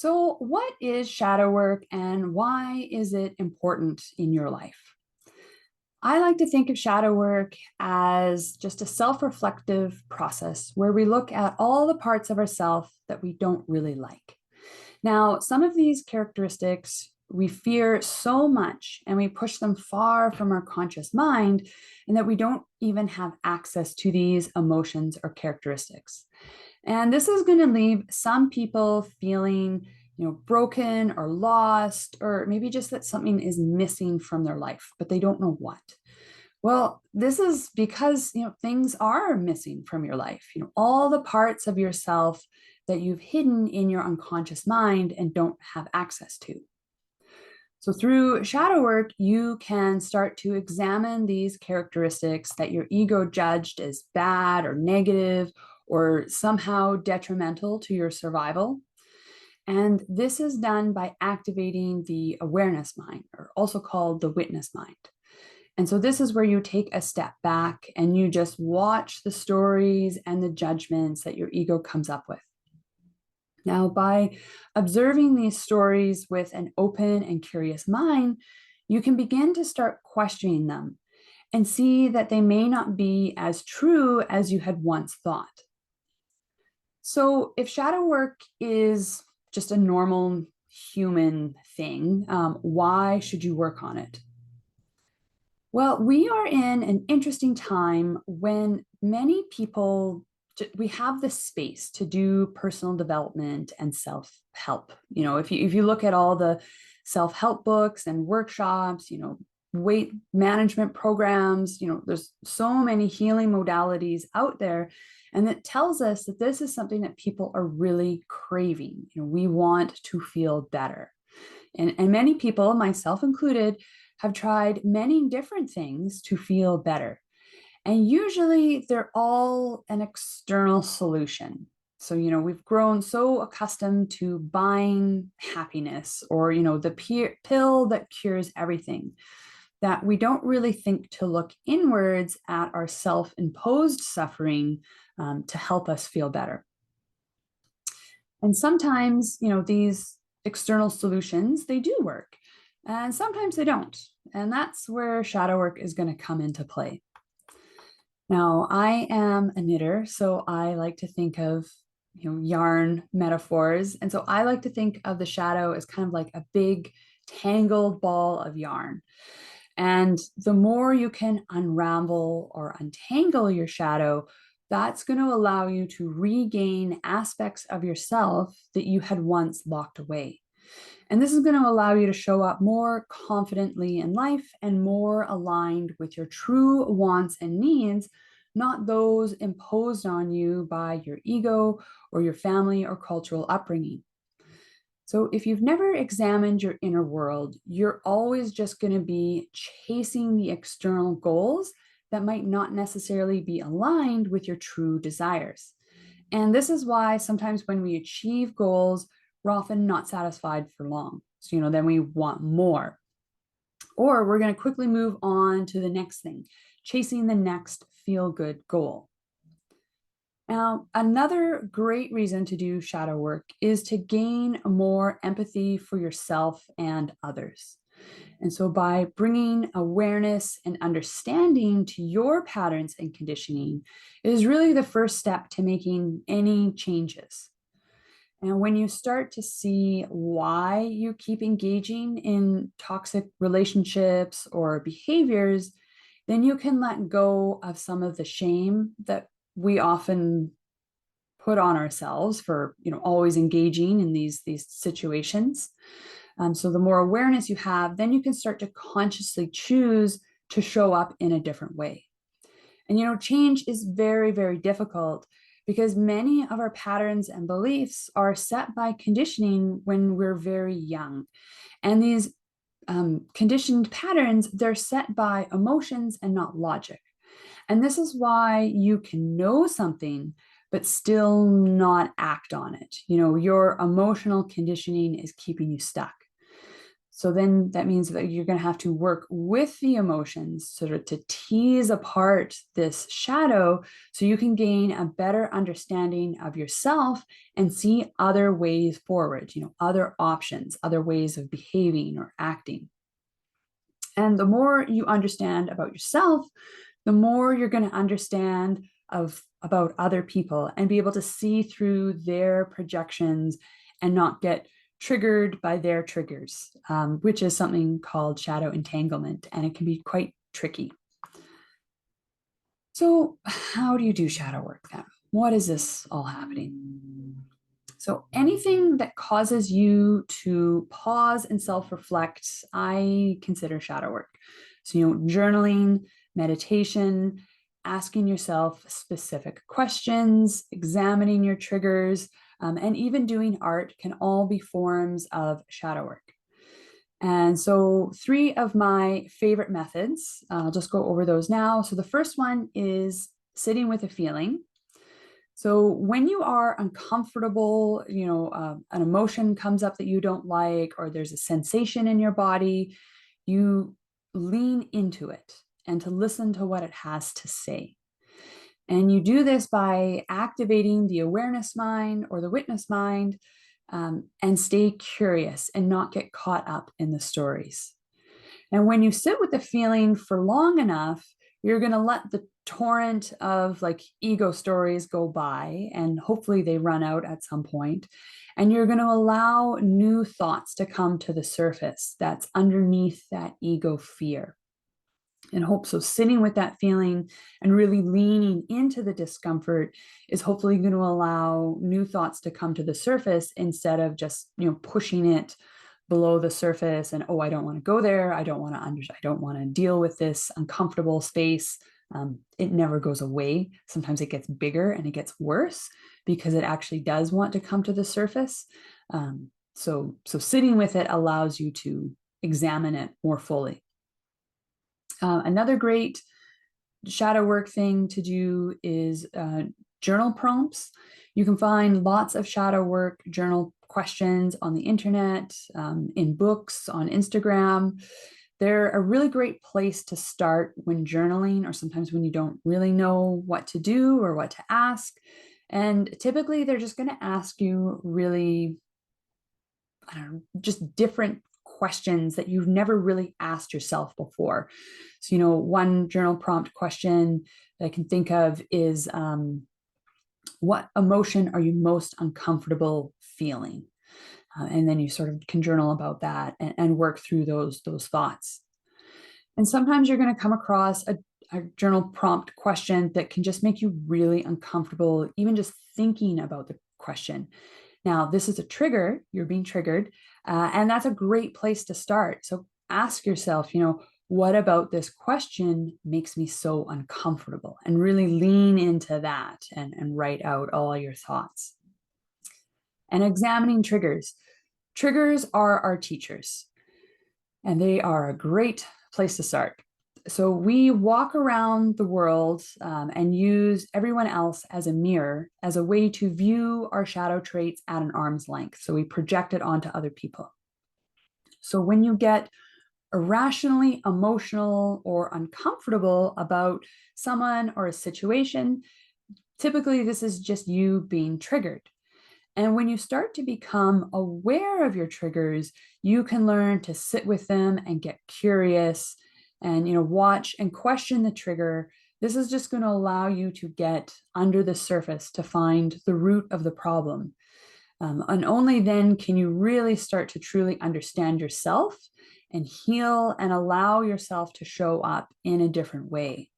So, what is shadow work and why is it important in your life? I like to think of shadow work as just a self reflective process where we look at all the parts of ourselves that we don't really like. Now, some of these characteristics we fear so much and we push them far from our conscious mind, and that we don't even have access to these emotions or characteristics. And this is going to leave some people feeling, broken or lost, or maybe just that something is missing from their life, but they don't know what. Well, this is because, things are missing from your life, all the parts of yourself that you've hidden in your unconscious mind and don't have access to. So, through shadow work, you can start to examine these characteristics that your ego judged as bad or negative or somehow detrimental to your survival. And this is done by activating the awareness mind, or also called the witness mind. And so, this is where you take a step back and you just watch the stories and the judgments that your ego comes up with. Now, by observing these stories with an open and curious mind, you can begin to start questioning them and see that they may not be as true as you had once thought. So, if shadow work is just a normal human thing, why should you work on it? Well, we are in an interesting time when many people we have the space to do personal development and self-help. If you look at all the self-help books and workshops, weight management programs, there's so many healing modalities out there, and that tells us that this is something that people are really craving. We want to feel better. And many people, myself included, have tried many different things to feel better. And usually they're all an external solution. So, we've grown so accustomed to buying happiness or, the pill that cures everything, that we don't really think to look inwards at our self imposed suffering to help us feel better. And sometimes, these external solutions, they do work, and sometimes they don't. And that's where shadow work is going to come into play. Now, I am a knitter, so I like to think of, yarn metaphors. And so I like to think of the shadow as kind of like a big tangled ball of yarn. And the more you can unravel or untangle your shadow, that's going to allow you to regain aspects of yourself that you had once locked away. And this is going to allow you to show up more confidently in life and more aligned with your true wants and needs, not those imposed on you by your ego or your family or cultural upbringing. So, if you've never examined your inner world, you're always just going to be chasing the external goals that might not necessarily be aligned with your true desires. And this is why sometimes when we achieve goals, we're often not satisfied for long. So, then we want more. Or we're going to quickly move on to the next thing, chasing the next feel good goal. Now, another great reason to do shadow work is to gain more empathy for yourself and others. And so, by bringing awareness and understanding to your patterns and conditioning, is really the first step to making any changes. And when you start to see why you keep engaging in toxic relationships or behaviors, then you can let go of some of the shame that we often put on ourselves for, always engaging in these situations. So the more awareness you have, then you can start to consciously choose to show up in a different way. And, change is very, very difficult because many of our patterns and beliefs are set by conditioning when we're very young. And these conditioned patterns, they're set by emotions and not logic. And this is why you can know something, but still not act on it. Your emotional conditioning is keeping you stuck. So then that means that you're going to have to work with the emotions sort of to tease apart this shadow so you can gain a better understanding of yourself and see other ways forward, other options, other ways of behaving or acting. And the more you understand about yourself, the more you're going to understand about other people and be able to see through their projections and not get triggered by their triggers, which is something called shadow entanglement, and it can be quite tricky. So how do you do shadow work then? What is this all happening? So anything that causes you to pause and self-reflect, I consider shadow work. So, journaling, meditation, asking yourself specific questions, examining your triggers, and even doing art can all be forms of shadow work. And so 3 of my favorite methods, I'll just go over those now. So the first one is sitting with a feeling. So when you are uncomfortable, an emotion comes up that you don't like, or there's a sensation in your body, you lean into it and to listen to what it has to say. And you do this by activating the awareness mind or the witness mind, and stay curious and not get caught up in the stories. And when you sit with the feeling for long enough, you're going to let the torrent of ego stories go by, and hopefully they run out at some point. And you're going to allow new thoughts to come to the surface that's underneath that ego fear. And hope so sitting with that feeling and really leaning into the discomfort is hopefully going to allow new thoughts to come to the surface instead of just pushing it below the surface and, oh, I don't want to go there, I don't want to deal with this uncomfortable space. It never goes away. Sometimes it gets bigger and it gets worse because it actually does want to come to the surface. So sitting with it allows you to examine it more fully. Another great shadow work thing to do is journal prompts. You can find lots of shadow work journal questions on the internet, in books, on Instagram. They're a really great place to start when journaling, or sometimes when you don't really know what to do or what to ask. And typically they're just going to ask you really, just different questions that you've never really asked yourself before. So, one journal prompt question that I can think of is, what emotion are you most uncomfortable feeling? And then you sort of can journal about that and work through those thoughts. And sometimes you're going to come across a journal prompt question that can just make you really uncomfortable, even just thinking about the question. Now, this is a trigger, you're being triggered, and that's a great place to start. So ask yourself, what about this question makes me so uncomfortable? And really lean into that and write out all your thoughts. And examining triggers. Triggers are our teachers, and they are a great place to start. So we walk around the world and use everyone else as a mirror, as a way to view our shadow traits at an arm's length. So we project it onto other people. So when you get irrationally emotional or uncomfortable about someone or a situation, typically this is just you being triggered. And when you start to become aware of your triggers, you can learn to sit with them and get curious and watch and question the trigger. This is just going to allow you to get under the surface to find the root of the problem. And only then can you really start to truly understand yourself and heal and allow yourself to show up in a different way.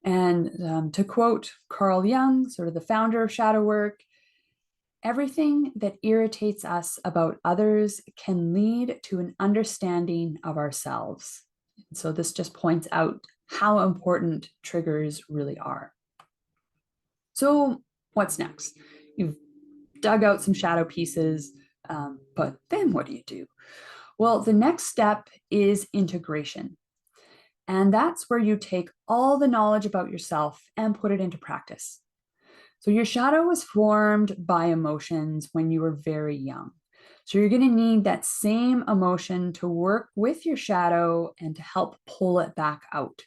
And to quote Carl Jung, sort of the founder of shadow work, everything that irritates us about others can lead to an understanding of ourselves. So this just points out how important triggers really are. So what's next? You've dug out some shadow pieces, but then what do you do? Well, the next step is integration. And that's where you take all the knowledge about yourself and put it into practice. So your shadow was formed by emotions when you were very young. So you're going to need that same emotion to work with your shadow and to help pull it back out.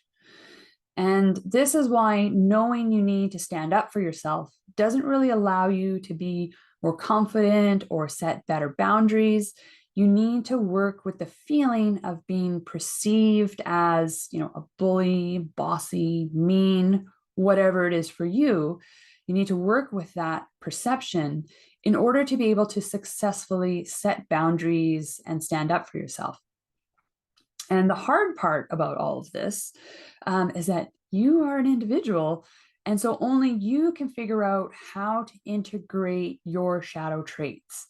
And this is why knowing you need to stand up for yourself doesn't really allow you to be more confident or set better boundaries. You need to work with the feeling of being perceived as, a bully, bossy, mean, whatever it is for you. You need to work with that perception in order to be able to successfully set boundaries and stand up for yourself. And the hard part about all of this is that you are an individual. And so only you can figure out how to integrate your shadow traits.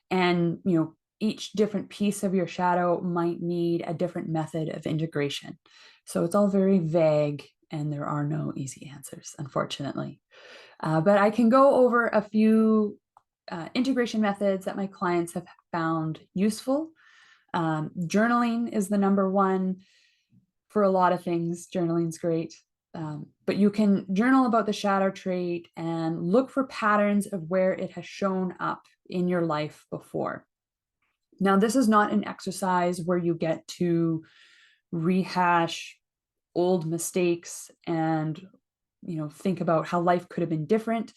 And, each different piece of your shadow might need a different method of integration. So it's all very vague and there are no easy answers, unfortunately. But I can go over a few integration methods that my clients have found useful. Journaling is the number one for a lot of things. Journaling's great. But you can journal about the shadow trait and look for patterns of where it has shown up in your life before. Now, this is not an exercise where you get to rehash old mistakes and think about how life could have been different.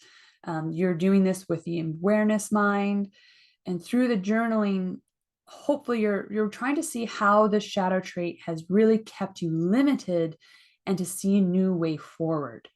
You're doing this with the awareness mind, and through the journaling, hopefully you're trying to see how the shadow trait has really kept you limited and to see a new way forward.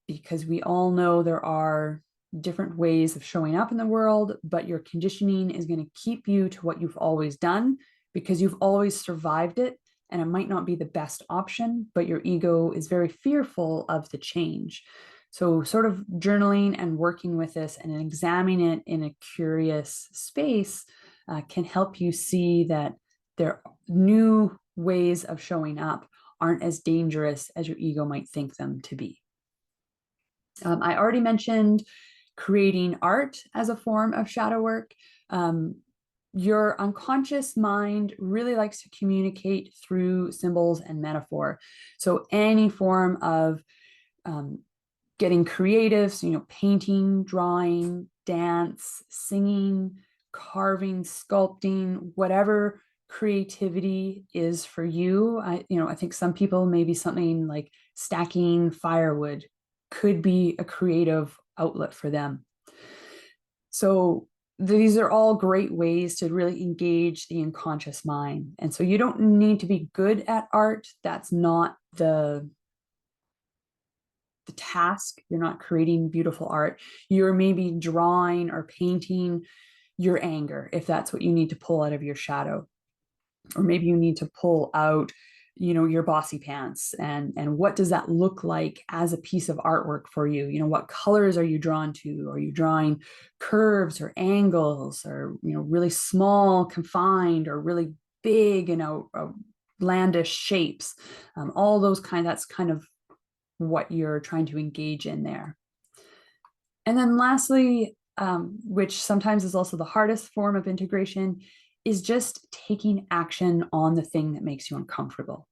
Because we all know there are different ways of showing up in the world, but your conditioning is going to keep you to what you've always done because you've always survived it. And it might not be the best option, but your ego is very fearful of the change. So sort of journaling and working with this and examining it in a curious space can help you see that there are new ways of showing up aren't as dangerous as your ego might think them to be. I already mentioned creating art as a form of shadow work. Your unconscious mind really likes to communicate through symbols and metaphor. So any form of getting creative, so, painting, drawing, dance, singing, carving, sculpting, whatever creativity is for you. I think some people, maybe something like stacking firewood could be a creative outlet for them. So these are all great ways to really engage the unconscious mind. And so you don't need to be good at art. That's not the task. You're not creating beautiful art. You're maybe drawing or painting your anger, if that's what you need to pull out of your shadow. Or maybe you need to pull out your bossy pants, and what does that look like as a piece of artwork for you? What colors are you drawn to? Are you drawing curves or angles, or really small confined, or really big outlandish shapes? All those that's kind of what you're trying to engage in there. And then lastly, which sometimes is also the hardest form of integration, is just taking action on the thing that makes you uncomfortable.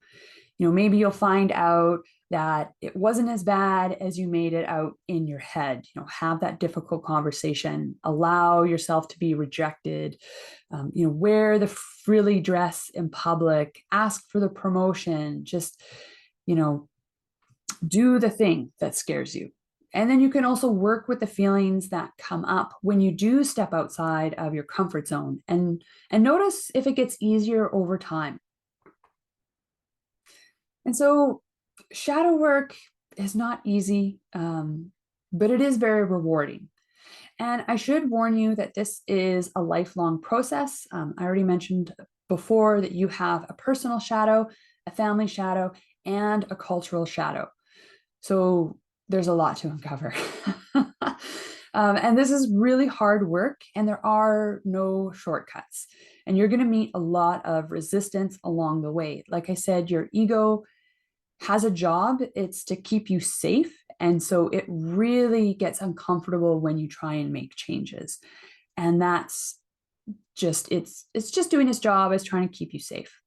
Maybe you'll find out that it wasn't as bad as you made it out in your head. Have that difficult conversation, allow yourself to be rejected, wear the frilly dress in public, ask for the promotion, just, do the thing that scares you. And then you can also work with the feelings that come up when you do step outside of your comfort zone, and notice if it gets easier over time. And so shadow work is not easy, but it is very rewarding. And I should warn you that this is a lifelong process. I already mentioned before that you have a personal shadow, a family shadow, and a cultural shadow. So there's a lot to uncover. And this is really hard work, and there are no shortcuts. And you're going to meet a lot of resistance along the way. Like I said, your ego has a job. It's to keep you safe. And so it really gets uncomfortable when you try and make changes. And that's just, it's just doing its job, is trying to keep you safe.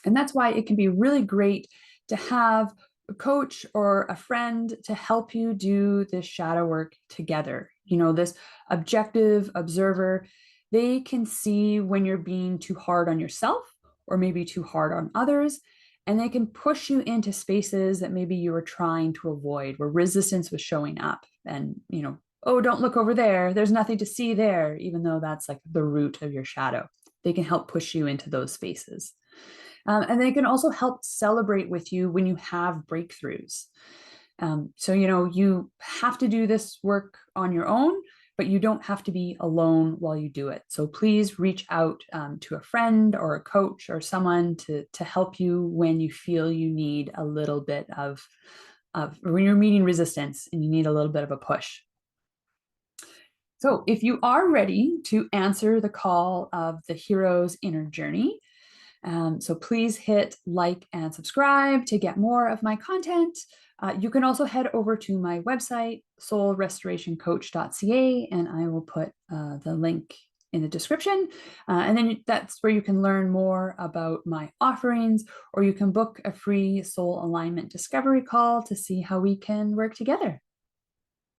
And that's why it can be really great to have a coach or a friend to help you do this shadow work together. This objective observer They can see when you're being too hard on yourself or maybe too hard on others, and they can push you into spaces that maybe you were trying to avoid, where resistance was showing up. And, oh, don't look over there. There's nothing to see there, even though that's like the root of your shadow. They can help push you into those spaces. And they can also help celebrate with you when you have breakthroughs. So, you have to do this work on your own, but you don't have to be alone while you do it. So please reach out to a friend or a coach or someone to help you when you feel you need a little bit of when you're meeting resistance and you need a little bit of a push. So if you are ready to answer the call of the hero's inner journey, so please hit like and subscribe to get more of my content. You can also head over to my website, soulrestorationcoach.ca, and I will put the link in the description. And then that's where you can learn more about my offerings, or you can book a free soul alignment discovery call to see how we can work together.